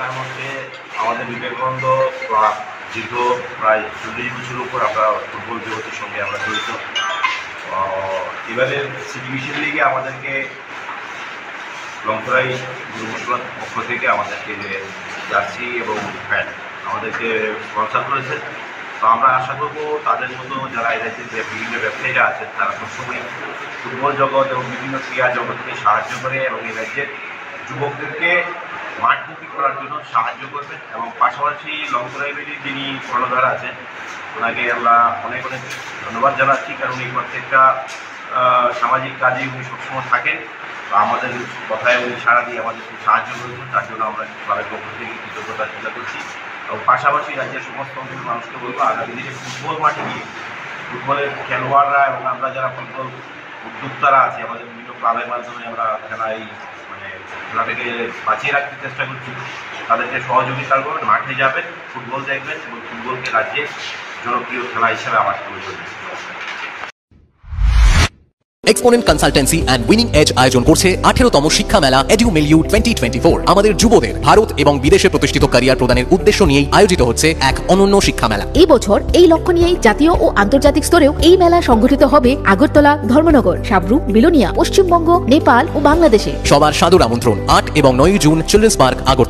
তার মধ্যে আমাদের বিবেকানন্দ ক্লাব দীর্ঘ প্রায় 40 বছরের উপর আমরা ফুটবল জগতের সঙ্গে আমরা জড়িত। এবারের সিটি বিশ্বর লিগে আমাদেরকে লংতরাই মুসলার পক্ষ থেকে আমাদেরকে জার্সি এবং ফ্যান আমাদেরকে স্পন্সর করেছে। তো আমরা আশা করবো তাদের মতো যারা এই রাজ্যের বিভিন্ন ব্যবসায়ীরা আছেন তারা সবসময় ফুটবল জগৎ এবং বিভিন্ন ক্রীড়া জগৎকে সাহায্য করে এবং এই রাজ্যের যুবকদেরকে মাঠমুখী করার জন্য সাহায্য করবেন। এবং পাশাপাশি লংতরাইবেরির যিনি কর্ণধার আছেন ওনাকে আমরা অনেক অনেক ধন্যবাদ জানাচ্ছি, কারণ এই প্রত্যেকটা সামাজিক কাজে উনি সবসময় থাকেন। আমাদের কথায় উনি সারা দিয়ে আমাদেরকে সাহায্য করেছেন, তার জন্য আমরা ক্লাবের পক্ষ থেকে কৃতজ্ঞতা স্বীকার করছি। এবং পাশাপাশি রাজ্যের সমস্ত অঞ্চলের মানুষকে বলবো আগামী দিনে ফুটবল মাঠে গিয়ে ফুটবলের খেলোয়াড়রা এবং আমরা যারা ফুটবল উদ্যোক্তারা আছি আমাদের বিভিন্ন ক্লাবের মাধ্যমে আমরা খেলায় খেলাটাকে বাঁচিয়ে রাখতে চেষ্টা করছি। তাদেরকে সহযোগিতা করবেন, মাঠে যাবেন, ফুটবল দেখবেন এবং ফুটবলকে রাজ্যে জনপ্রিয় খেলা হিসেবে আবার করে তুলবেন। Exponent Consultancy and Winning Edge আয়োজন করছে 18তম শিক্ষা মেলা এডুমিলিউ 2024। আমাদের যুবদের ভারত এবং বিদেশে প্রতিষ্ঠিত ক্যারিয়ার প্রদানের উদ্দেশ্য নিয়েই আয়োজিত হচ্ছে এক অনন্য শিক্ষা মেলা। এই বছর এই লক্ষ্য নিয়েই জাতীয় ও আন্তর্জাতিক স্তরেও এই মেলা সংগঠিত হবে আগরতলা, ধর্মনগর, সাবরু, বিলোনিয়া, পশ্চিমবঙ্গ, নেপাল ও বাংলাদেশে। সবার সাদর আমন্ত্রণ। 8 এবং 9 জুন চিলড্রেন্স পার্ক, আগরতলা।